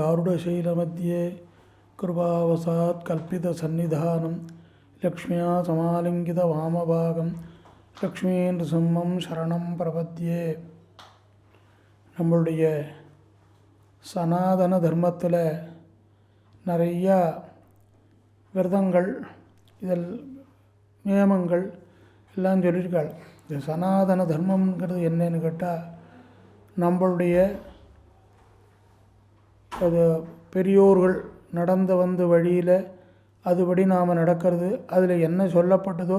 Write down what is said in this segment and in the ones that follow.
आरूढशैलमध्ये कृपावसात् कल्पितसन्निधानं लक्ष्म्या समालिङ्गितवामभागं லக்ஷ்மீநரசிம்மம் சரணம் பிரபத்யே. நம்மளுடைய சனாதன தர்மத்தில் நிறையா விரதங்கள் இதில் நியமங்கள் எல்லாம் சொல்லியிருக்காள். இந்த சனாதன தர்மங்கிறது என்னன்னு கேட்டால், நம்மளுடைய அது பெரியோர்கள் நடந்து வந்த வழியில் அதுபடி நாம் நடக்கிறது. அதில் என்ன சொல்லப்பட்டதோ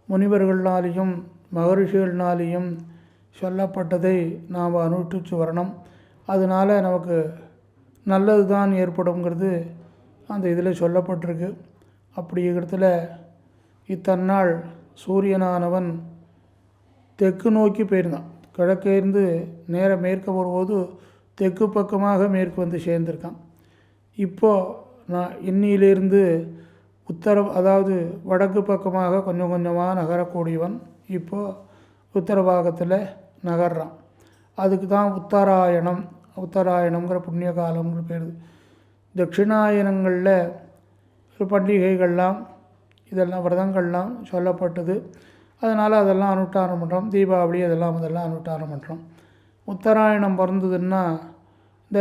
முனிவர்களாலேயும் மகரிஷிகள்னாலேயும் சொல்லப்பட்டதை நாம் அனுஷ்டிச்சு வரணும். அதனால் நமக்கு நல்லது தான் ஏற்படுங்கிறது அந்த இதில் சொல்லப்பட்டிருக்கு. அப்படிங்கிறதுல இத்தன்னாள் சூரியனானவன் தெற்கு நோக்கி போயிருந்தான். கிழக்கே இருந்து நேர மேற்க வரும்போது தெற்கு பக்கமாக மேற்கு வந்து சேர்ந்திருக்கான். இப்போது நான் இன்னிலிருந்து அதாவது வடக்கு பக்கமாக கொஞ்சம் கொஞ்சமாக நகரக்கூடியவன் இப்போது உத்தர பாகத்தில் நகர்றான். அதுக்கு தான் உத்தராயணங்கிற புண்ணிய காலம்ங்கிற பேர். தட்சிணாயனங்களில் பண்டிகைகள்லாம் இதெல்லாம் விரதங்கள்லாம் சொல்லப்பட்டது. அதனால் அதெல்லாம் அனுஷ்டானம் பண்ணுறோம். தீபாவளி அதெல்லாம் அனுஷ்டானம் பண்ணுறோம். உத்தராயணம் பிறந்ததுன்னா இந்த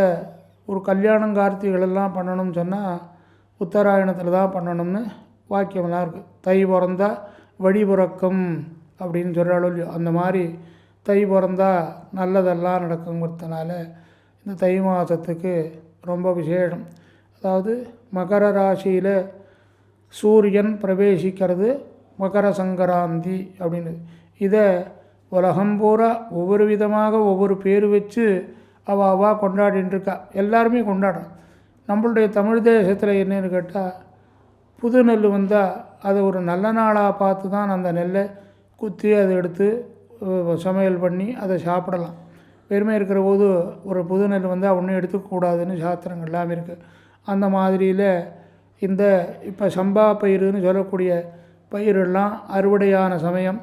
ஒரு கல்யாணம் கார்த்திகளெல்லாம் பண்ணணும்னு சொன்னால் உத்தராயணத்தில் தான் பண்ணணும்னு வாக்கியமெல்லாம் இருக்குது. தை பிறந்தா வழி பிறக்கும் அப்படின்னு சொல்கிறாளோ இல்லையோ, அந்த மாதிரி தை பிறந்தா நல்லதெல்லாம் நடக்குங்கிறதுனால இந்த தை மாதத்துக்கு ரொம்ப விசேஷம். அதாவது மகர ராசியில் சூரியன் பிரவேசிக்கிறது மகர சங்கராந்தி அப்படின்னு. இதை உலகம் பூரா ஒவ்வொரு விதமாக ஒவ்வொரு பேர் வச்சு அவா கொண்டாடின்னு இருக்கா. எல்லாருமே கொண்டாடுறோம். நம்மளுடைய தமிழ் தேசத்தில் என்னென்னு கேட்டால், புது நெல் வந்தால் அதை ஒரு நல்ல நாளாக பார்த்து தான் அந்த நெல்லை குத்தி அதை எடுத்து சமையல் பண்ணி அதை சாப்பிடலாம். பெருமை இருக்கிற போது ஒரு புது நெல் வந்தால் ஒன்றும் எடுத்துக்கூடாதுன்னு சாஸ்திரங்கள் எல்லாம் இருக்குது. அந்த மாதிரியில் இந்த இப்போ சம்பா பயிருன்னு சொல்லக்கூடிய பயிரெல்லாம் அறுவடையான சமயம்.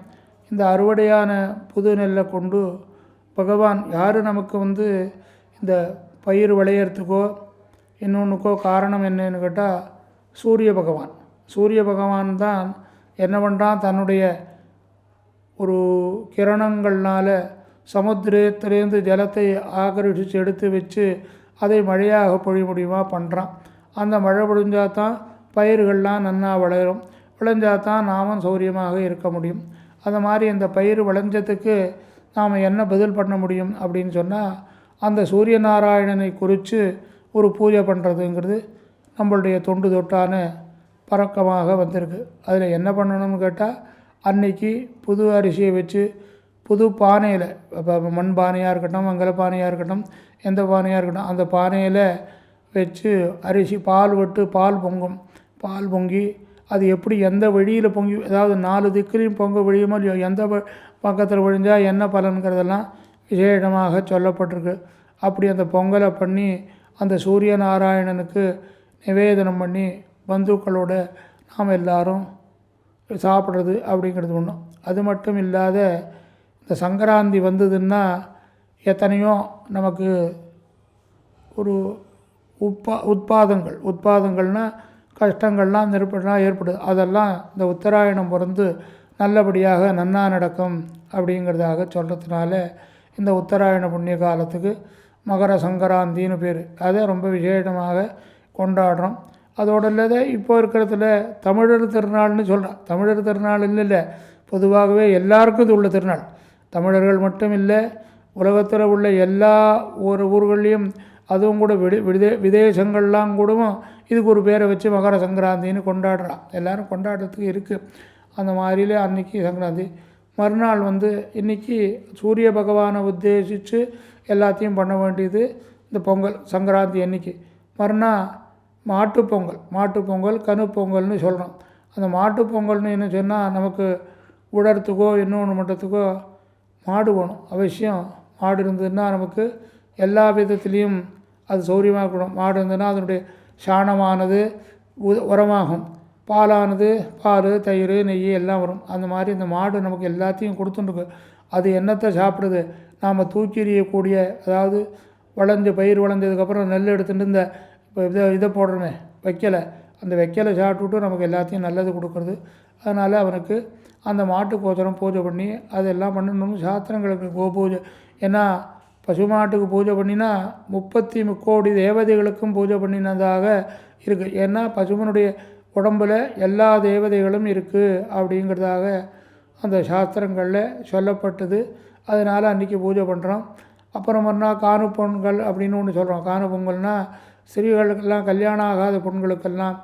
இந்த அறுவடையான புது நெல்லை கொண்டு பகவான் யார் நமக்கு இந்த பயிர் விளையிறதுக்கோ இன்னொன்றுக்கோ காரணம் என்னன்னு கேட்டால் சூரிய பகவான் தான் என்ன பண்ணுறான், தன்னுடைய ஒரு கிரணங்கள்னால் சமுத்திரத்திலேருந்து ஜலத்தை ஆகர்ஷித்து எடுத்து வச்சு அதை மழையாக பொழிய முடியுமா பண்ணுறான். அந்த மழை பொழிஞ்சால் தான் பயிர்கள்லாம் நன்னா விளைஞ்சால் தான் நாமும் சௌரியமாக இருக்க முடியும். அந்த மாதிரி இந்த பயிர் விளைஞ்சதுக்கு நாம் என்ன பதில் பண்ண முடியும் அப்படின்னு சொன்னால், அந்த சூரிய நாராயணனை குறித்து ஒரு பூஜை பண்ணுறதுங்கிறது நம்மளுடைய தொண்டு தொட்டான பழக்கமாக வந்திருக்கு. அதில் என்ன பண்ணணும்னு கேட்டால், அன்னைக்கு புது அரிசியை வச்சு புது பானையில், இப்போ மண் பானையாக இருக்கட்டும், மங்கள பானையாக இருக்கட்டும், எந்த பானையாக இருக்கட்டும், அந்த பானையில் வச்சு அரிசி பால் பொங்கும். பால் பொங்கி அது எப்படி எந்த வழியில் பொங்கி, அதாவது 4 திக்கிலையும் பொங்க வழியுமோ இல்லையோ, எந்த பக்கத்தில் விழிஞ்சால் என்ன பலன்கிறதெல்லாம் விசேஷமாக சொல்லப்பட்டிருக்கு. அப்படி அந்த பொங்கலை பண்ணி அந்த சூரிய நாராயணனுக்கு நிவேதனம் பண்ணி பந்துக்களோடு நாம் எல்லாரும் சாப்பிட்றது அப்படிங்கிறது ஒன்று. அது மட்டும் இல்லாத இந்த சங்கராந்தி வந்ததுன்னா எத்தனையோ நமக்கு ஒரு உட்பாதங்கள்னால் கஷ்டங்கள்லாம் நெருப்பெல்லாம் ஏற்படுது. அதெல்லாம் இந்த உத்தராயணம் பிறந்து நல்லபடியாக நன்னா நடக்கும் அப்படிங்கிறதாக சொல்கிறதுனால இந்த உத்தராயண புண்ணிய காலத்துக்கு மகர சங்கராந்தின்னு பேர். அதை ரொம்ப விசேஷமாக கொண்டாடுறோம். அதோடு இல்லாத இப்போ இருக்கிறதுல தமிழர் திருநாள்னு சொல்கிறோம். தமிழர் திருநாள் இல்லை, பொதுவாகவே எல்லாருக்கும் இது உள்ள திருநாள். தமிழர்கள் மட்டும் இல்லை, உலகத்தில் உள்ள எல்லா ஊர்கள்லேயும் அதுவும் கூட விதேசங்கள்லாம் கூடவும் இதுக்கு ஒரு பேரை வச்சு மகர சங்கராந்தின்னு கொண்டாடுறான். எல்லோரும் கொண்டாடுறதுக்கு இருக்குது. அந்த மாதிரிலே அன்றைக்கி சங்கராந்தி. மறுநாள் இன்றைக்கி சூரிய பகவானை உத்தேசித்து எல்லாத்தையும் பண்ண வேண்டியது இந்த பொங்கல் சங்கராந்தி அன்றைக்கி. மறுநாள் மாட்டுப்பொங்கல் கணுப்பொங்கல்னு சொல்கிறோம். அந்த மாட்டுப்பொங்கல்னு என்ன சொன்னால், நமக்கு உடறத்துக்கோ இன்னொன்று மட்டத்துக்கோ மாடு வேணும். அவசியம் மாடு இருந்ததுன்னா நமக்கு எல்லா விதத்துலேயும் அது சௌரியமாக இருக்கணும். மாடு இருந்ததுன்னா அதனுடைய சாணமானது உரமாகும், பாலானது பால் தயிர் நெய் எல்லாம் வரும். அந்த மாதிரி இந்த மாடு நமக்கு எல்லாத்தையும் கொடுத்துருக்கு. அது என்னத்தை சாப்பிடுது, நாம் தூக்கி எறியக்கூடிய, அதாவது வளர்ந்து பயிர் வளர்ந்ததுக்கப்புறம் நெல் எடுத்துகிட்டு இந்த இப்போ இதை போடுறோமே வைக்கலை, அந்த வைக்கலை சாப்பிட்டுட்டு நமக்கு எல்லாத்தையும் நல்லது கொடுக்குறது. அதனால் அவனுக்கு அந்த மாட்டுக்கோசரம் பூஜை பண்ணி அதெல்லாம் பண்ணணும். சாஸ்திரங்களுக்கு கோபூஜை, ஏன்னா பசுமாட்டுக்கு பூஜை பண்ணினா 30 கோடி தேவதைகளுக்கும் பூஜை பண்ணினதாக இருக்குது. ஏன்னா பசுமனுடைய உடம்பில் எல்லா தேவதைகளும் இருக்குது அப்படிங்கிறதாக அந்த சாஸ்திரங்களில் சொல்லப்பட்டது. அதனால் அன்றைக்கி பூஜை பண்ணுறோம். அப்புறம் மறுநாள் காணு பொங்கல் அப்படின்னு ஒன்று சொல்கிறோம். காணு பொங்கல்னால் ஸ்திரீகளுக்கெல்லாம் கல்யாணம் ஆகாத பொண்களுக்கெல்லாம்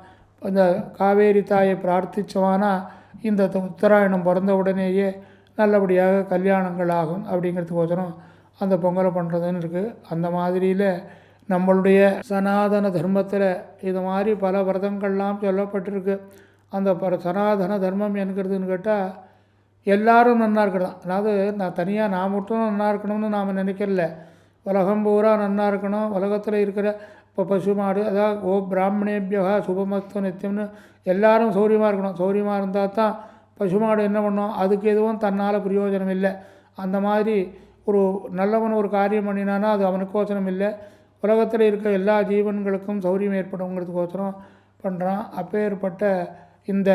அந்த காவேரி தாயை பிரார்த்திச்சோம்னா இந்த உத்தராயணம் பிறந்த உடனேயே நல்லபடியாக கல்யாணங்கள் ஆகும் அப்படிங்கிறதுக்கோசரம் அந்த பொங்கலை பண்ணுறதுன்னு இருக்குது. அந்த மாதிரியில் நம்மளுடைய சனாதன தர்மத்தில் இது மாதிரி பல விரதங்கள்லாம் சொல்லப்பட்டிருக்கு. அந்த சனாதன தர்மம் என்கிறதுன்னு கேட்டால் எல்லாரும் நன்னா இருக்கணும். அதாவது நான் மட்டும் நன்னா இருக்கணும்னு நாம் நினைக்கல. உலகம் பூரா நன்னா இருக்கணும். உலகத்தில் இருக்கிற இப்போ பசுமாடு, அதாவது பிராமணேபியா சுபமஸ்து நித்தியம்னு எல்லாரும் சௌரியமாக இருக்கணும். சௌரியமாக இருந்தால் தான் பசுமாடு என்ன பண்ணோம், அதுக்கு எதுவும் தன்னால் பிரயோஜனம் இல்லை. அந்த மாதிரி ஒரு நல்லவன் ஒரு காரியம் பண்ணினானா அது அவனுக்கோசரம் இல்லை, உலகத்தில் இருக்க எல்லா ஜீவன்களுக்கும் சௌரியம் ஏற்படுங்கிறதுக்கோசரம் பண்ணுறான். அப்பேற்பட்ட இந்த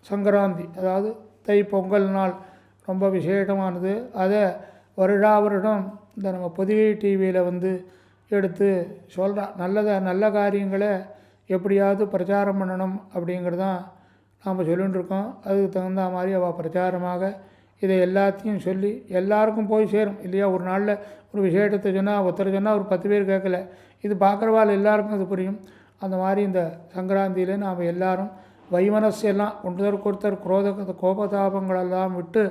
சங்கராந்தி, அதாவது தை பொங்கல் நாள் ரொம்ப விசேஷமானது. அதை வருடம் இந்த நம்ம பொதிகை டிவியில் எடுத்து சொல்கிறான். நல்ல காரியங்களை எப்படியாவது பிரச்சாரம் பண்ணணும் அப்படிங்கிறதான் நாம் சொல்லிகிட்டு இருக்கோம். அதுக்கு தகுந்த மாதிரி அவள் பிரச்சாரமாக இதை எல்லாத்தையும் சொல்லி எல்லாருக்கும் போய் சேரும் இல்லையா. ஒரு நாளில் ஒரு விசேஷத்தை சொன்னால் ஒருத்தர் சொன்னால் ஒரு 10 பேர் கேட்கல, இது பார்க்குறவாள் எல்லாருக்கும் அது புரியும். அந்த மாதிரி இந்த சங்கராந்தியில் நாம் எல்லாரும் வைமனஸ்யெல்லாம் ஒருத்தர் கோபதாபங்களெல்லாம் விட்டு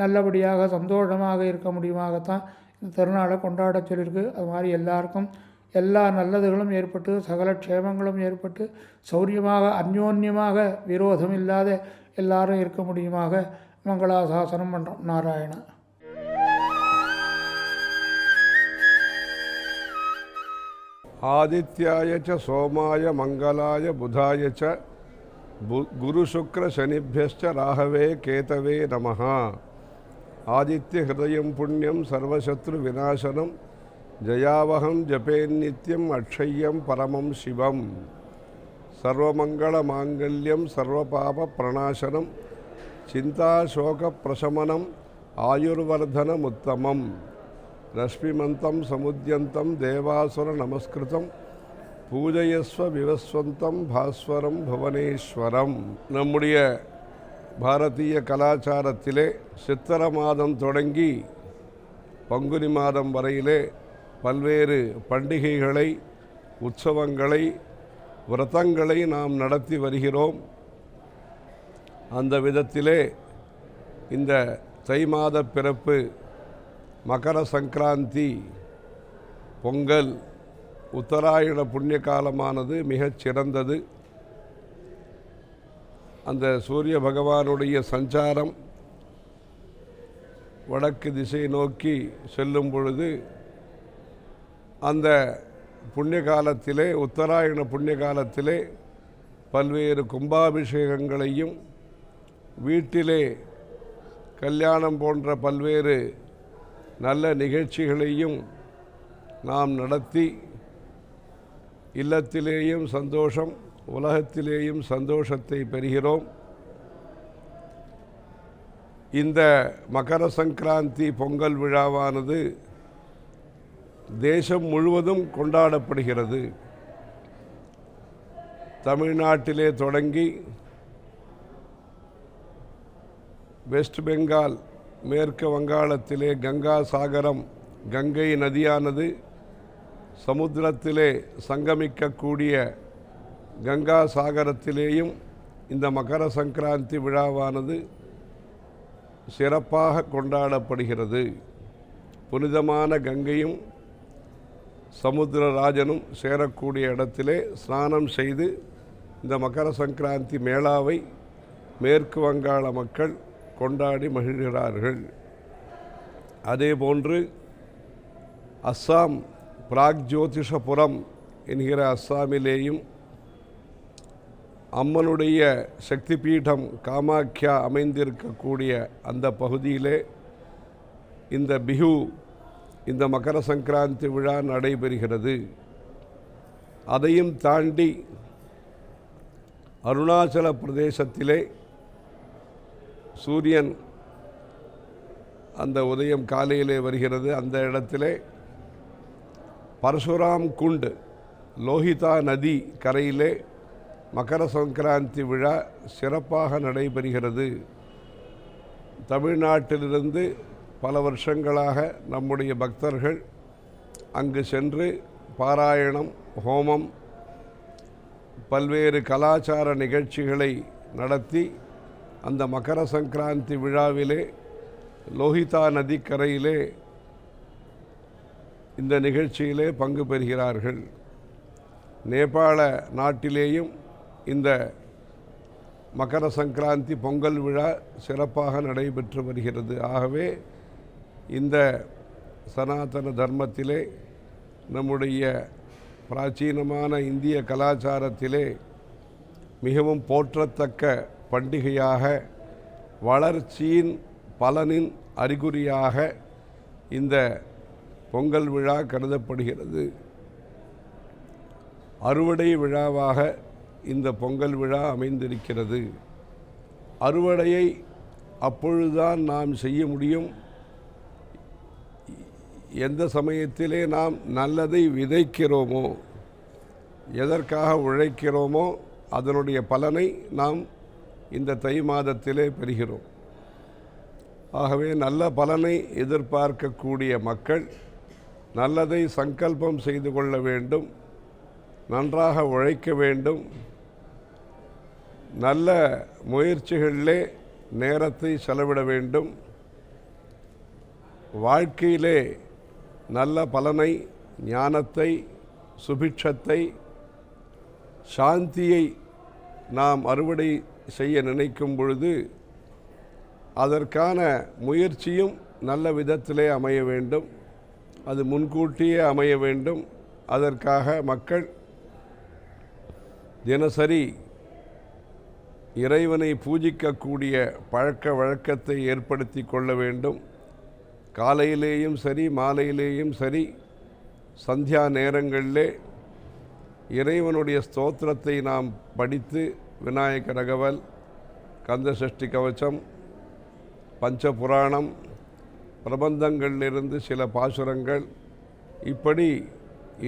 நல்லபடியாக சந்தோஷமாக இருக்க முடியுமாகத்தான் இந்த திருநாளை கொண்டாட சொல்லியிருக்கு. அது மாதிரி எல்லாருக்கும் எல்லா நல்லதுகளும் ஏற்பட்டு சகல க்ஷேமங்களும் ஏற்பட்டு சௌரியமாக அந்யோன்யமாக விரோதம் இல்லாத எல்லாரும் இருக்க முடியுமாக மங்களாசாசனம் பண்ணுறோம். நாராயண. ஆதித்யாய ச சோமாய மங்களாய புதாய ச குரு சுக்ர சனிभ्यश्च ராகவே கேதவே நமः. ஆதித்ய ஹிருதயம் புண்ணியம் சர்வசத்ரு விநாசனம் ஜயாவகம் ஜபேநித்யம் அக்ஷய்யம் பரமம் சிவம். சர்வமங்கள மாங்கல்யம் சர்வபாப பிரணாசனம் சிந்தா சோக பிரசமனம் ஆயுர்வர்தனம் உத்தமம். ரஷ்மிமந்தம் சமுத்யந்தம் தேவாசுர நமஸ்கிருதம் பூஜயஸ்வ விவஸ்வந்தம் பாஸ்வரம் புவனேஸ்வரம். நம்முடைய பாரதிய கலாச்சாரத்திலே சித்திர மாதம் தொடங்கி பங்குனி மாதம் வரையிலே பல்வேறு பண்டிகைகளை, உற்சவங்களை, விரதங்களை நாம் நடத்தி வருகிறோம். அந்த விதத்திலே இந்த தை மாத பிறப்பு, மகர சங்கராந்தி, பொங்கல், உத்தராயண புண்ணிய காலமானது மிகச் சிறந்தது. அந்த சூரிய பகவானுடைய சஞ்சாரம் வடக்கு திசை நோக்கி செல்லும் பொழுது அந்த புண்ணிய காலத்திலே, உத்தராயண புண்ணிய காலத்திலே பல்வேறு கும்பாபிஷேகங்களையும் வீட்டிலே கல்யாணம் போன்ற பல்வேறு நல்ல நிகழ்ச்சிகளையும் நாம் நடத்தி இல்லத்திலேயும் சந்தோஷம், உலகத்திலேயும் சந்தோஷத்தை பெறுகிறோம். இந்த மகர சங்கராந்தி பொங்கல் விழாவானது தேசம் முழுவதும் கொண்டாடப்படுகிறது. தமிழ்நாட்டிலே தொடங்கி வெஸ்ட் பெங்கால், மேற்கு வங்காளத்திலே கங்கா சாகரம், கங்கை நதியானது சமுத்திரத்திலே சங்கமிக்கக்கூடிய கங்கா சாகரத்திலேயும் இந்த மகர சங்கராந்தி விழாவானது சிறப்பாக கொண்டாடப்படுகிறது. புனிதமான கங்கையும் சமுத்திரராஜனும் சேரக்கூடிய இடத்திலே ஸ்நானம் செய்து இந்த மகர சங்கராந்தி மேளாவை மேற்கு வங்காள மக்கள் கொண்டாடி மகிழ்கிறார்கள். அதேபோன்று அஸ்ஸாம் பிராக்ஜோதிஷபுரம் என்கிற அஸ்ஸாமிலேயும் அம்மனுடைய சக்தி பீடம் காமாக்யா அமைந்திருக்கக்கூடிய அந்த பகுதியிலே இந்த பிஹு இந்த மகர சங்கராந்தி விழா நடைபெறுகிறது. அதையும் தாண்டி அருணாச்சல பிரதேசத்திலே சூரியன் அந்த உதயம் காலையிலே வருகிறது. அந்த இடத்திலே பரசுராம் குண்ட் லோஹிதா நதி கரையிலே மகர சங்கராந்தி விழா சிறப்பாக நடைபெறுகிறது. தமிழ்நாட்டிலிருந்து பல வருஷங்களாக நம்முடைய பக்தர்கள் அங்கு சென்று பாராயணம், ஹோமம், பல்வேறு கலாச்சார நிகழ்ச்சிகளை நடத்தி அந்த மகர சங்கராந்தி விழாவிலே லோஹிதா நதிக்கரையிலே இந்த நிகழ்ச்சியிலே பங்கு பெறுகிறார்கள். நேபாள நாட்டிலேயும் இந்த மகர சங்கராந்தி பொங்கல் விழா சிறப்பாக நடைபெற்று வருகிறது. ஆகவே இந்த சனாதன தர்மத்திலே, நம்முடைய பிராச்சீனமான இந்திய கலாச்சாரத்திலே மிகவும் போற்றத்தக்க பண்டிகையாக, வளர்ச்சியின் பலனின் அறிகுறியாக இந்த பொங்கல் விழா கருதப்படுகிறது. அறுவடை விழாவாக இந்த பொங்கல் விழா அமைந்திருக்கிறது. அறுவடையை அப்பொழுதுதான் நாம் செய்ய முடியும். எந்த சமயத்திலே நாம் நல்லதை விதைக்கிறோமோ, எதற்காக உழைக்கிறோமோ அதனுடைய பலனை நாம் இந்த தை மாதத்திலே பெறுகிறோம். ஆகவே நல்ல பலனை எதிர்பார்க்கக்கூடிய மக்கள் நல்லதை சங்கல்பம் செய்து கொள்ள வேண்டும், நன்றாக உழைக்க வேண்டும், நல்ல முயற்சிகளிலே நேரத்தை செலவிட வேண்டும். வாழ்க்கையிலே நல்ல பலனை, ஞானத்தை, சுபிட்சத்தை, சாந்தியை நாம் அறுவடை செய்ய நினைக்கும் பொழுது அதற்கான முயற்சியும் நல்ல விதத்திலே அமைய வேண்டும். அது முன்கூட்டியே அமைய வேண்டும். அதற்காக மக்கள் தினசரி இறைவனை பூஜிக்கக்கூடிய பழக்க வழக்கத்தை ஏற்படுத்தி கொள்ள வேண்டும். காலையிலேயும் சரி, மாலையிலேயும் சரி, சந்தியா நேரங்களிலே இறைவனுடைய ஸ்தோத்திரத்தை நாம் படித்து விநாயக ரகவல், கந்தசஷ்டி கவச்சம், பஞ்சபுராணம், பிரபந்தங்களிலிருந்து சில பாசுரங்கள், இப்படி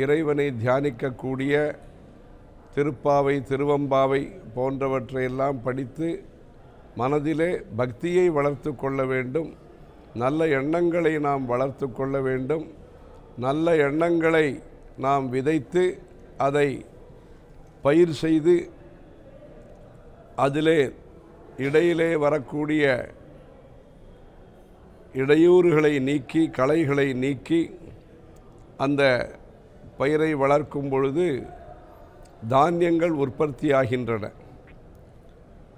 இறைவனை தியானிக்கக்கூடிய திருப்பாவை, திருவம்பாவை போன்றவற்றையெல்லாம் படித்து மனதிலே பக்தியை வளர்த்து கொள்ள வேண்டும். நல்ல எண்ணங்களை நாம் வளர்த்து கொள்ள வேண்டும். நல்ல எண்ணங்களை நாம் விதைத்து அதை பயிர் செய்து அதிலே இடையிலே வரக்கூடிய இடையூறுகளை நீக்கி, களைகளை நீக்கி அந்த பயிரை வளர்க்கும் பொழுது தானியங்கள் உற்பத்தியாகின்றன.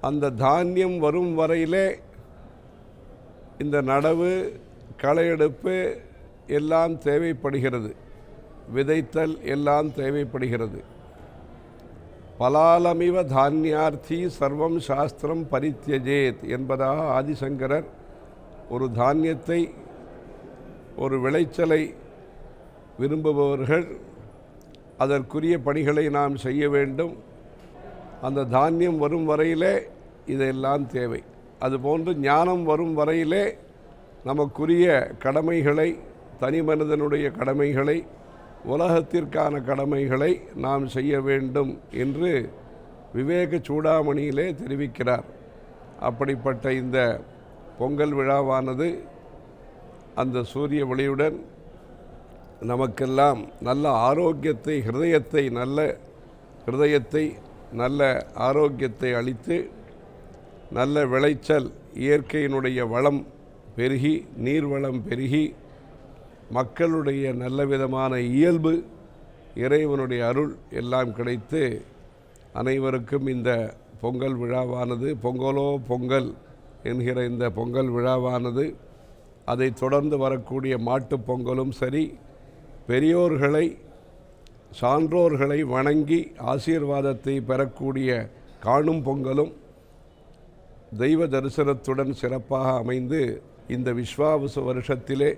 அந்த தானியம் வரும் வரையிலே இந்த நடவு, களையெடுப்பு எல்லாம் தேவைப்படுகிறது, விதைத்தல் எல்லாம் தேவைப்படுகிறது. பலாலமிவ தானியார்த்தி சர்வம் சாஸ்திரம் பரித்யஜேத் என்பதாக ஆதிசங்கரர் ஒரு தானியத்தை, ஒரு விளைச்சலை விரும்புபவர்கள் அதற்குரிய பணிகளை நாம் செய்ய வேண்டும். அந்த தானியம் வரும் வரையிலே இதெல்லாம் தேவை. அதுபோன்று ஞானம் வரும் வரையிலே நமக்குரிய கடமைகளை, தனி மனிதனுடைய கடமைகளை, உலகத்திற்கான கடமைகளை நாம் செய்ய வேண்டும் என்று விவேக சூடாமணியிலே தெரிவிக்கிறார். அப்படிப்பட்ட இந்த பொங்கல் விழாவானது அந்த சூரிய ஒளியுடன் நமக்கெல்லாம் நல்ல ஆரோக்கியத்தை, நல்ல ஆரோக்கியத்தை அளித்து, நல்ல விளைச்சல், இயற்கையினுடைய வளம் பெருகி, நீர்வளம் பெருகி, மக்களுடைய நல்ல விதமான இயல்பு, இறைவனுடைய அருள் எல்லாம் கிடைத்து அனைவருக்கும் இந்த பொங்கல் விழாவானது, பொங்கலோ பொங்கல் என்கிற இந்த பொங்கல் விழாவானது, அதை தொடர்ந்து வரக்கூடிய மாட்டுப் பொங்கலும் சரி, பெரியோர்களை, சான்றோர்களை வணங்கி ஆசீர்வாதத்தை பெறக்கூடிய காணும் பொங்கலும் தெய்வ தரிசனத்துடன் சிறப்பாக அமைந்து இந்த விஸ்வாவசு வருஷத்திலே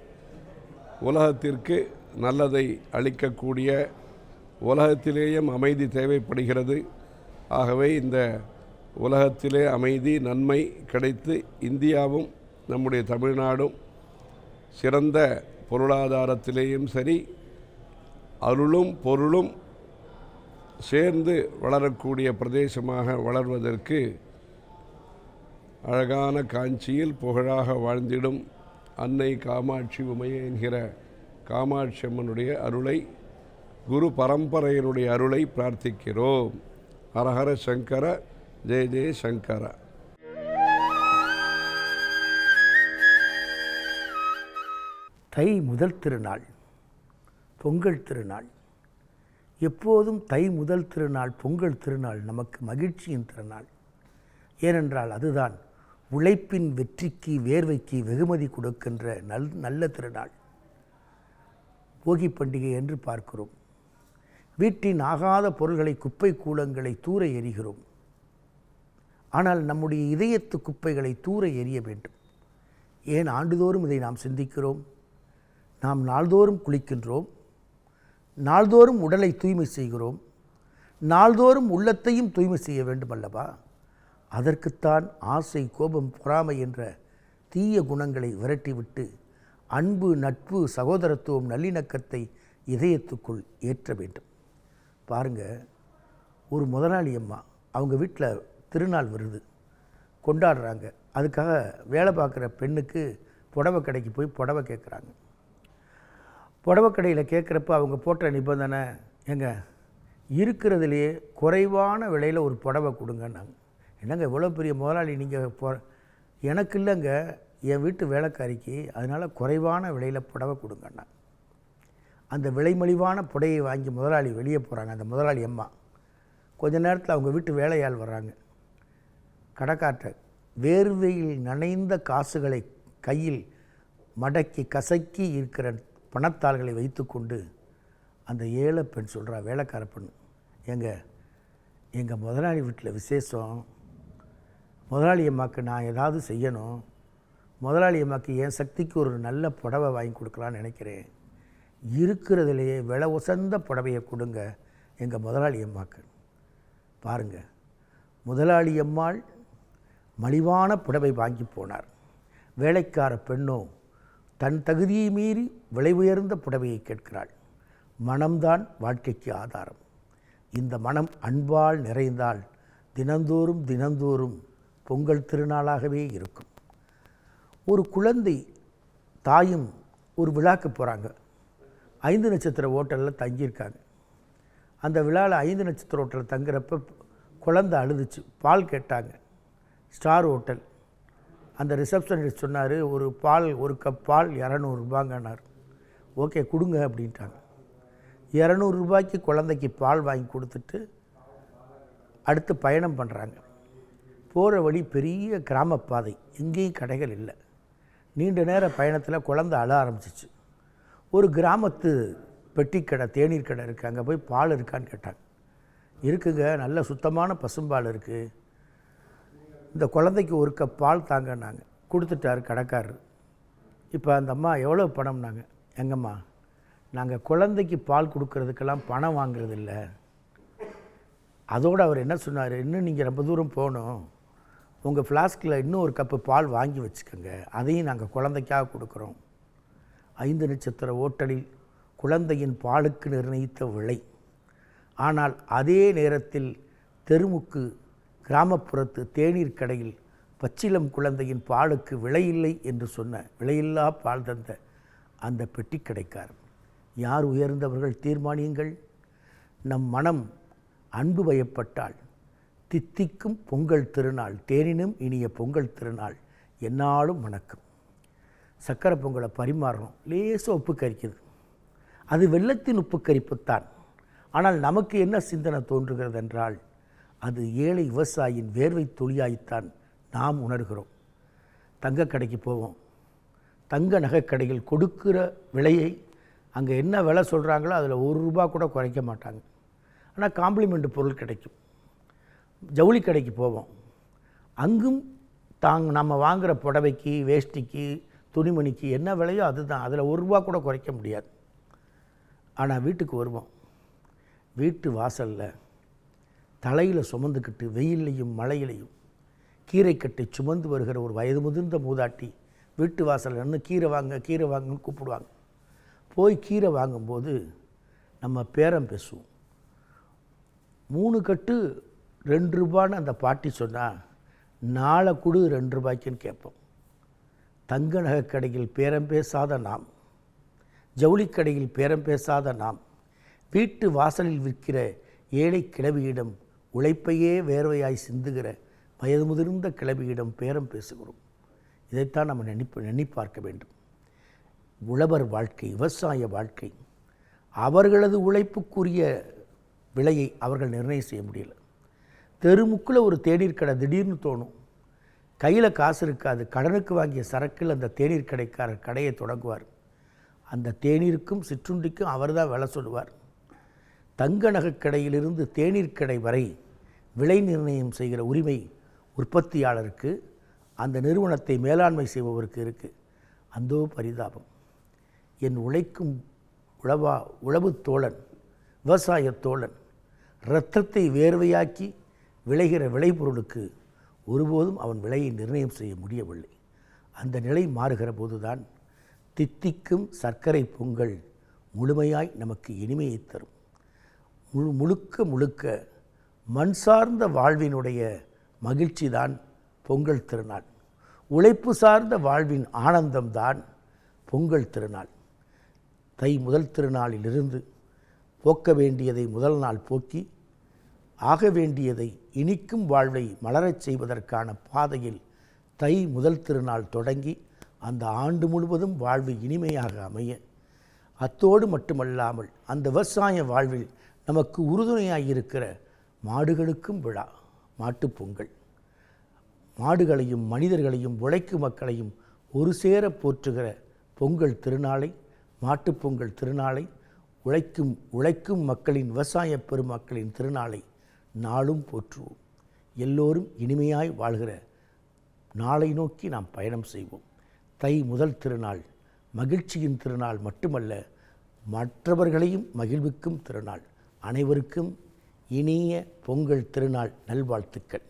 உலகத்திற்கு நல்லதை அளிக்கக்கூடிய, உலகத்திலேயும் அமைதி தேவைப்படுகிறது. ஆகவே இந்த உலகத்திலே அமைதி, நன்மை கிடைத்து இந்தியாவும் நம்முடைய தமிழ்நாடும் சிறந்த பொருளாதாரத்திலேயும் சரி, அருளும் பொருளும் சேர்ந்து வளரக்கூடிய பிரதேசமாக வளர்வதற்கு அழகான காஞ்சியில் புகழாக வாழ்ந்திடும் அன்னை காமாட்சி உமையை என்கிற காமாட்சி அம்மனுடைய அருளை, குரு பரம்பரையினுடைய அருளை பிரார்த்திக்கிறோம். ஹரஹர சங்கர, ஜெய ஜெய சங்கர. தை முதல் திருநாள், பொங்கல் திருநாள். எப்போதும் தை முதல் திருநாள், பொங்கல் திருநாள் நமக்கு மகிழ்ச்சியின் திருநாள். ஏனென்றால் அதுதான் உழைப்பின் வெற்றிக்கு, வேர்வைக்கு வெகுமதி கொடுக்கின்ற நல்ல திருநாள். போகி பண்டிகை என்று பார்க்கிறோம். வீட்டின் ஆகாத பொருள்களை, குப்பை கூலங்களை தூர எறிகிறோம். ஆனால் நம்முடைய இதயத்து குப்பைகளை தூர எறிய வேண்டும். ஏன் ஆண்டுதோறும் இதை நாம் சிந்திக்கிறோம்? நாம் நாள்தோறும் குளிக்கின்றோம், நாள்தோறும் உடலை தூய்மை செய்கிறோம், நாள்தோறும் உள்ளத்தையும் தூய்மை செய்ய வேண்டும் அல்லவா? அதற்குத்தான் ஆசை, கோபம், பொறாமை என்ற தீய குணங்களை விரட்டிவிட்டு அன்பு, நட்பு, சகோதரத்துவம், நல்லிணக்கத்தை இதயத்துக்குள் ஏற்ற வேண்டும். பாருங்கள், ஒரு முதலாளி அம்மா அவங்க வீட்டில் திருநாள் வருது, கொண்டாடுறாங்க. அதுக்காக வேலை பார்க்குற பெண்ணுக்கு புடவை கடைக்கு போய் புடவை கேட்குறாங்க. புடவை கடையில் கேட்குறப்ப அவங்க போட்ட நிபந்தனை, எங்க இருக்கிறதுலையே குறைவான விலையில் ஒரு புடவை கொடுங்கன்னாங்க. என்னங்க இவ்வளோ பெரிய முதலாளி நீங்கள் எனக்கு இல்லைங்க, என் வீட்டு வேலைக்காரிக்கு, அதனால் குறைவான விலையில் புடவை கொடுங்கண்ணா. அந்த விலைமலிவான புடையை வாங்கி முதலாளி வெளியே போகிறாங்க. அந்த முதலாளி அம்மா கொஞ்ச நேரத்தில் அவங்க வீட்டு வேலையாள் வர்றாங்க. கடைக்காற்ற வேர்வையில் நனைந்த காசுகளை கையில் மடக்கி கசக்கி இருக்கிற பணத்தாள்களை வைத்து கொண்டு அந்த ஏழை பெண் சொல்கிறா, வேலைக்கார பெண், எங்கள் முதலாளி வீட்டில் விசேஷம், முதலாளி அம்மாவுக்கு நான் ஏதாவது செய்யணும், முதலாளி அம்மாவுக்கு என் சக்திக்கு ஒரு நல்ல புடவை வாங்கி கொடுக்கலான்னு நினைக்கிறேன், இருக்கிறதுலையே விலை உசந்த புடவையை கொடுங்க எங்கள் முதலாளி அம்மாவுக்கு. பாருங்கள், முதலாளி அம்மாள் மலிவான புடவை வாங்கி போனார். வேலைக்கார பெண்ணோ தன் தகுதியை மீறி விலை உயர்ந்த புடவையை கேட்கிறாள். மனம்தான் வாழ்க்கைக்கு ஆதாரம். இந்த மனம் அன்பால் நிறைந்தால் தினந்தோறும் தினந்தோறும் பொங்கல் திருநாளாகவே இருக்கும். ஒரு குழந்தை தாயும் ஒரு விழாக்கு போகிறாங்க. 5 நட்சத்திர ஹோட்டலில் தங்கியிருக்காங்க. அந்த விழாவில் 5 நட்சத்திர ஹோட்டலில் தங்குறப்ப குழந்தை அழுதுச்சு. பால் கேட்டாங்க. Star hotel. அந்த ரிசப்ஷனிஸ்ட் சொன்னார், ஒரு கப் பால் 200 ரூபாங்கன்னார். ஓகே கொடுங்க அப்படின்ட்டாங்க. 200 ரூபாய்க்கு குழந்தைக்கு பால் வாங்கி கொடுத்துட்டு அடுத்து பயணம் பண்ணுறாங்க. போகிற வழி பெரிய கிராமப்பாதை, எங்கேயும் கடைகள் இல்லை. நீண்ட நேர பயணத்தில் குழந்தை அழ ஆரம்பிச்சிச்சு. ஒரு கிராமத்து பெட்டிக்கடை, தேநீர் கடை இருக்குது, அங்கே போய் பால் இருக்கான்னு கேட்டாங்க. இருக்குங்க, நல்ல சுத்தமான பசும்பால் இருக்குது, இந்த குழந்தைக்கு ஒரு கப் பால் தாங்கன்னாங்க. கொடுத்துட்டார் கடைக்காரர். இப்போ அந்த அம்மா எவ்வளோ பணம்னாங்க. எங்கம்மா, நாங்கள் குழந்தைக்கு பால் கொடுக்கறதுக்கெல்லாம் பணம் வாங்குறது இல்லை. அதோடு அவர் என்ன சொன்னார், இன்னும் நீங்கள் ரொம்ப தூரம் போகணும், உங்கள் ஃப்ளாஸ்கில் இன்னும் ஒரு கப்பு பால் வாங்கி வச்சுக்கோங்க, அதையும் நாங்கள் குழந்தைக்காக கொடுக்குறோம். 5 நட்சத்திர ஹோட்டலில் குழந்தையின் பாலுக்கு நிர்ணயித்த விலை. ஆனால் அதே நேரத்தில் தெருமுக்கு கிராமப்புறத்து தேநீர் கடையில் பச்சிலம் குழந்தையின் பாலுக்கு விலையில்லை என்று சொன்ன, விலையில்லா பால் தந்த அந்த பெட்டி கடைக்காரன். யார் உயர்ந்தவர்கள் தீர்மானியுங்கள். நம் மனம் அன்பு வயப்பட்டால் தித்திக்கும் பொங்கல் திருநாள், தேனினும் இனிய பொங்கல் திருநாள் எந்நாளும் மணக்கும். சக்கரை பொங்கலை பரிமாறணும், லேசாக உப்பு கரிக்குது, அது வெள்ளத்தின் உப்பு கரிப்புத்தான். ஆனால் நமக்கு என்ன சிந்தனை தோன்றுகிறது என்றால், அது ஏழை விவசாயியின் வேர்வை துளியாய்த்தான் நாம் உணர்கிறோம். தங்க கடைக்கு போவோம், தங்க நகைக்கடையில் கொடுக்குற விலையை அங்கே என்ன விலை சொல்கிறாங்களோ அதில் ₹1 கூட குறைக்க மாட்டாங்க. ஆனால் காம்ப்ளிமெண்ட் பொருள் கிடைக்கும். ஜவுளி கடைக்கு போவோம், அங்கும் நம்ம வாங்குகிற புடவைக்கு, வேஷ்டிக்கு, துணிமணிக்கு என்ன விலையோ அதுதான், அதில் ₹1 கூட குறைக்க முடியாது. ஆனால் வீட்டுக்கு வருவோம், வீட்டு வாசலில் தலையில் சுமந்துக்கிட்டு வெயிலையும் மழையிலையும் கீரைக்கட்டை சுமந்து வருகிற ஒரு வயது முதிர்ந்த மூதாட்டி வீட்டு வாசலில் நின்று கீரை வாங்கன்னு கூப்பிடுவாங்க. போய் கீரை வாங்கும்போது நம்ம பேரம் பேசுவோம். 3 கட்டு ₹2 அந்த பாட்டி சொன்னால் 4 கொடு ₹2ன்னு கேட்போம். தங்க நகைக்கடையில் பேரம் பேசாத நாம், ஜவுளிக்கடையில் பேரம் பேசாத நாம், வீட்டு வாசலில் விற்கிற ஏழை கிழவியிடம் உழைப்பையே வேர்வையாய் சிந்துகிற வயது முதிர்ந்த கிழவியிடம் பேரம் பேசுகிறோம். இதைத்தான் நம்ம எண்ணி பார்க்க வேண்டும். உழவர் வாழ்க்கை, விவசாய வாழ்க்கை, அவர்களது உழைப்புக்குரிய விலையை அவர்கள் நிர்ணயம் செய்ய முடியல. தெருமுக்கில் ஒரு தேநீர் கடை திடீர்னு தோணும். கையில் காசு இருக்காது, கடனுக்கு வாங்கிய சரக்கில் அந்த தேநீர் கடைக்காரர் கடையை தொடங்குவார். அந்த தேநீருக்கும் சிற்றுண்டிக்கும் அவர் தான் விலை சொல்லுவார். தங்க நகைக்கடையிலிருந்து தேநீர் கடை வரை விலை நிர்ணயம் செய்கிற உரிமை உற்பத்தியாளருக்கு, அந்த நிறுவனத்தை மேலாண்மை செய்பவருக்கு இருக்குது. அந்தோ பரிதாபம். என் உழைக்கும் உழவு தோழன், விவசாய தோழன் இரத்தத்தை வேர்வையாக்கி விளைகிற விளைபொருளுக்கு ஒருபோதும் அவன் விலையை நிர்ணயம் செய்ய முடியவில்லை. அந்த நிலை மாறுகிற போதுதான் தித்திக்கும் சர்க்கரை பொங்கல் முழுமையாய் நமக்கு இனிமையை தரும். முழுக்க மண் சார்ந்த வாழ்வினுடைய மகிழ்ச்சி தான் பொங்கல் திருநாள். உழைப்பு சார்ந்த வாழ்வின் ஆனந்தம்தான் பொங்கல் திருநாள். தை முதல் திருநாளிலிருந்து போக்க வேண்டியதை முதல் நாள் போக்கி, ஆக வேண்டியதை இனிக்கும் வாழ்வை மலரச் செய்வதற்கான பாதையில் தை முதல் திருநாள் தொடங்கி அந்த ஆண்டு முழுவதும் வாழ்வு இனிமையாக அமைய, அத்தோடு மட்டுமல்லாமல் அந்த விவசாய வாழ்வில் நமக்கு உறுதுணையாக இருக்கிற மாடுகளுக்கும் விழா, மாட்டுப்பொங்கல். மாடுகளையும் மனிதர்களையும் உழைக்கும் மக்களையும் ஒரு சேர போற்றுகிற பொங்கல் திருநாளை, மாட்டுப்பொங்கல் திருநாளை, உழைக்கும் மக்களின், விவசாய பெருமக்களின் திருநாளை நாளும் போற்றுவோம். எல்லோரும் இனிமையாய் வாழ்கிற நாளை நோக்கி நாம் பயணம் செய்வோம். தை முதல் திருநாள் மகிழ்ச்சியின் திருநாள் மட்டுமல்ல, மற்றவர்களையும் மகிழ்விக்கும் திருநாள். அனைவருக்கும் இனிய பொங்கல் திருநாள் நல்வாழ்த்துக்கள்.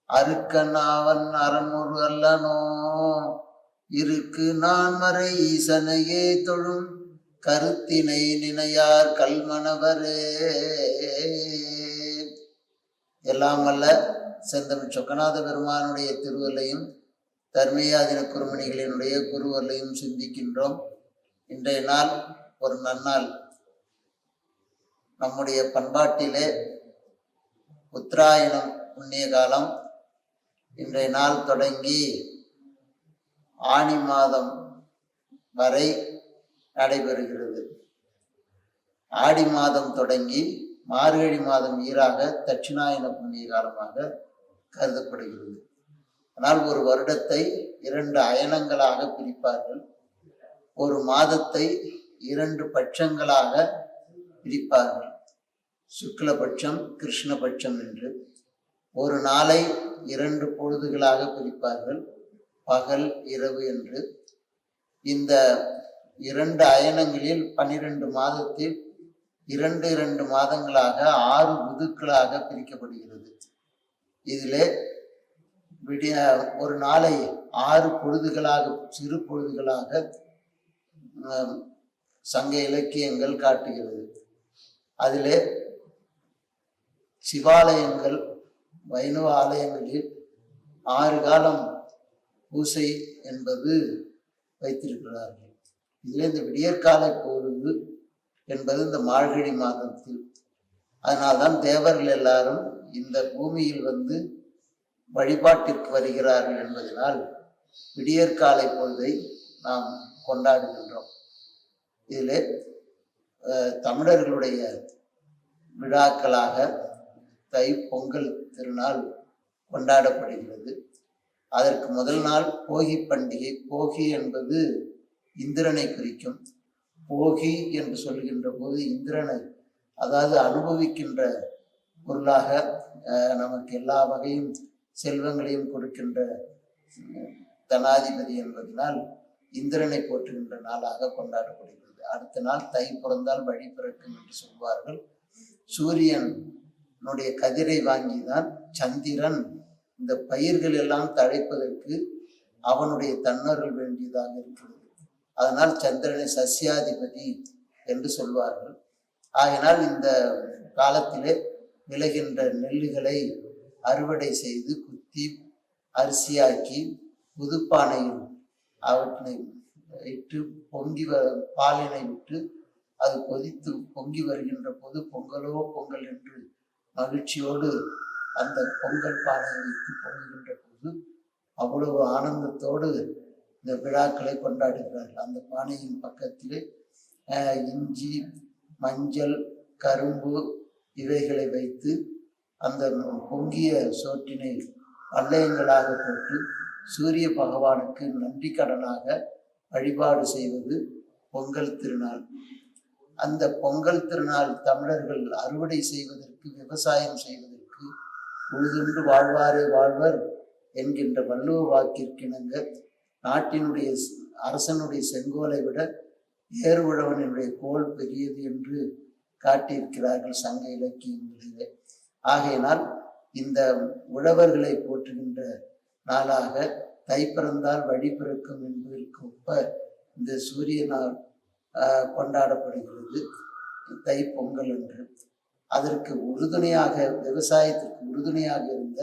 அருக்கனாவன் அறமுரு அல்லனோ இருக்கு நான் மறை ஈசனையே தொழும் கருத்தினை நினையார் கல்மணவரே. எல்லாம் வல்ல செந்தமிழ் சொக்கநாத பெருமானுடைய திருவல்லையும் தர்மயாதின குருமணிகளினுடைய குருவல்லையும் சிந்திக்கின்றோம். இன்றைய நாள் ஒரு நன்னாள். நம்முடைய பண்பாட்டிலே உத்தராயணம் புண்ணிய காலம் இன்றைய நாள் தொடங்கி ஆனி மாதம் வரை நடைபெறுகிறது. ஆடி மாதம் தொடங்கி மார்கழி மாதம் ஈராக தட்சிணாயன புண்ணிய காலமாக கருதப்படுகிறது. ஆனால் ஒரு வருடத்தை 2 அயனங்களாக பிரிப்பார்கள். ஒரு மாதத்தை 2 பட்சங்களாக பிரிப்பார்கள். சுக்லபட்சம், கிருஷ்ணபட்சம் என்று. ஒரு நாளை 2 பொழுதுகளாக பிரிப்பார்கள், பகல் இரவு என்று. இந்த 2 அயனங்களில் 12 மாதத்தில் 2 மாதங்களாக 6 ருதுக்களாக பிரிக்கப்படுகிறது. இதிலே ஒரு நாளை 6 பொழுதுகளாக, சிறு பொழுதுகளாக சங்க இலக்கியங்கள் காட்டுகிறது. அதிலே சிவாலயங்கள், வைணவ ஆலயங்களில் 6 காலம் பூசை என்பது வைத்திருக்கிறார்கள். இதில் இந்த விடியற்கால பொழுது என்பது இந்த மார்கழி மாதத்தில். அதனால்தான் தேவர்கள் எல்லாரும் இந்த பூமியில் வந்து வழிபாட்டிற்கு வருகிறார்கள் என்பதனால் விடியற்காலை பொழுதை நாம் கொண்டாடுகின்றோம். இதிலே தமிழர்களுடைய விழாக்களாக தை பொங்கல் திருநாள் கொண்டாடப்படுகிறது. அதற்கு முதல் நாள் போகி பண்டிகை. போகி என்பது இந்திரனை குறிக்கும். போகி என்று சொல்கின்ற போது இந்திரனை, அதாவது அனுபவிக்கின்ற பொருளாக நமக்கு எல்லா வகையும் செல்வங்களையும் கொடுக்கின்ற தனாதிபதி என்பதனால் இந்திரனை போற்றுகின்ற நாளாக கொண்டாடப்படுகிறது. அடுத்த நாள் தை பிறந்தால் வழி பிறக்கும் என்று சொல்வார்கள். சூரியனுடைய கதிரை வாங்கிதான் சந்திரன் இந்த பயிர்கள் எல்லாம் தழைப்பதற்கு அவனுடைய தன்னருள் வேண்டியதாக இருக்கிறது. அதனால் சந்திரனை சஸ்யாதிபதி என்று சொல்வார்கள். ஆகினால் இந்த காலத்திலே விளைகின்ற நெல்லுகளை அறுவடை செய்து குத்தி அரிசியாக்கி புதுப்பானையில் அவற்றை இட்டு பொங்கி பாலினை விட்டு அது கொதித்து பொங்கி வருகின்ற போது பொங்கலோ பொங்கல் என்று மகிழ்ச்சியோடு அந்த பொங்கல் பானையை வைத்து பொங்குகின்ற போது அவ்வளவு ஆனந்தத்தோடு இந்த விழாக்களை கொண்டாடுகிறார்கள். அந்த பானையின் பக்கத்திலே இஞ்சி, மஞ்சள், கரும்பு இவைகளை வைத்து அந்த பொங்கிய சோற்றினை பல்லயங்களாக போட்டு சூரிய பகவானுக்கு நன்றி கடனாக வழிபாடு செய்வது பொங்கல் திருநாள். அந்த பொங்கல் திருநாள் தமிழர்கள் அறுவடை செய்வதற்கு, விவசாயம் செய்வதற்கு உழுதுண்டு வாழ்வாரே வாழ்வர் என்கின்ற வள்ளுவ வாக்கிற்கிணங்க நாட்டினுடைய அரசனுடைய செங்கோலை விட ஏறு உழவனுடைய கோல் பெரியது என்று காட்டியிருக்கிறார்கள் சங்க இலக்கியங்களிலே. ஆகையினால் இந்த உழவர்களை போற்றுகின்ற நாளாக தை பிறந்தால் வழி பிறக்கும் என்பதற்கு ஒப்ப இந்த சூரிய நாள் கொண்டாடப்படுகிறது, தை பொங்கல் என்று. அதற்கு உறுதுணையாக, விவசாயத்திற்கு உறுதுணையாக இருந்த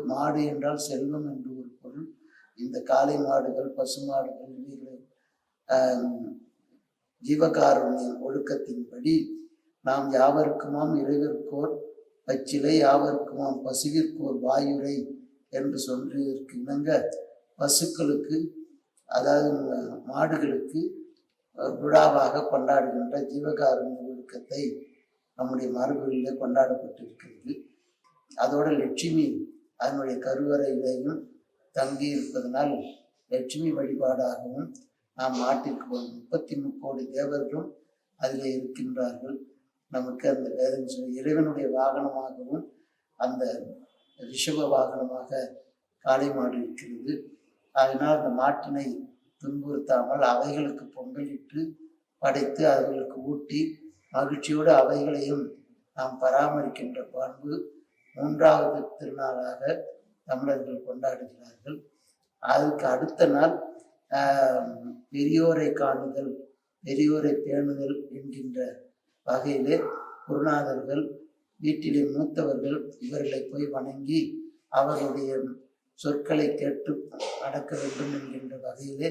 மாடு என்றால் செல்வம் என்று ஒரு பொருள். இந்த காளை மாடுகள், பசு மாடுகள் இவைகளை ஜீவகாருண்ய ஒழுக்கத்தின்படி நாம் யாவருக்குமாம் இறைவர்க்கோர் பச்சிலை, யாவருக்குமாம் பசுவிற்கோர் வாயுரை என்று சொல்வதற்கு இணங்க பசுக்களுக்கு, அதாவது மாடுகளுக்கு விழாவாக கொண்டாடுகின்ற ஜீவகாருண்ய ஒழுக்கத்தை நம்முடைய மரபுகளிலே கொண்டாடப்பட்டிருக்கிறது. அதோட லட்சுமி அதனுடைய கருவறையிலையும் தங்கி இருப்பதனால் லட்சுமி வழிபாடாகவும் நாம் நாட்டிற்கு 33 கோடி தேவர்களும் அதில் இருக்கின்றார்கள். நமக்கு அந்த வேதம் இறைவனுடைய வாகனமாகவும் அந்த ரிஷப வாகனமாக காளை மாடு இருக்கிறது. அதனால் அந்த மாட்டினை துன்புறுத்தாமல் அவைகளுக்கு பொங்கலிட்டு படைத்து அவர்களுக்கு ஊட்டி மகிழ்ச்சியோடு அவைகளையும் நாம் பராமரிக்கின்ற பண்பு 3வது திருநாளாக தமிழர்கள் கொண்டாடுகிறார்கள். அதுக்கு அடுத்த நாள் பெரியோரை காணுதல், பெரியோரை பேணுதல் என்கின்ற வகையிலே குருநாதர்கள், வீட்டிலே மூத்தவர்கள் இவர்களை போய் வணங்கி அவர்களுடைய சொற்களை கேட்டு நடக்க வேண்டும் என்கின்ற வகையிலே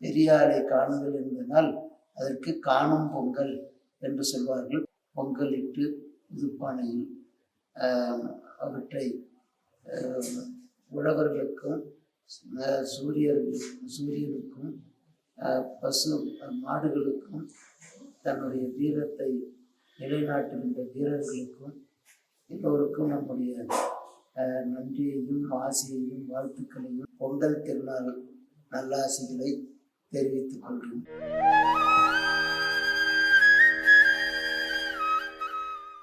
பெரியாரை காணுதல் என்பதனால் அதற்கு காணும் பொங்கல் என்று சொல்வார்கள். பொங்கலிட்டு புதுப்பானையில் அவற்றை உழவர்களுக்கும் சூரியனுக்கும் பசு மாடுகளுக்கும் தன்னுடைய வீரத்தை நிலைநாட்டுகின்ற வீரர்களுக்கும் எல்லோருக்கும் நம்முடைய நன்றியையும் ஆசையையும் வாழ்த்துக்களையும் பொங்கல் திருநாள் நல்லாசிகளை தெரிவித்துக் கொள்கிறோம்.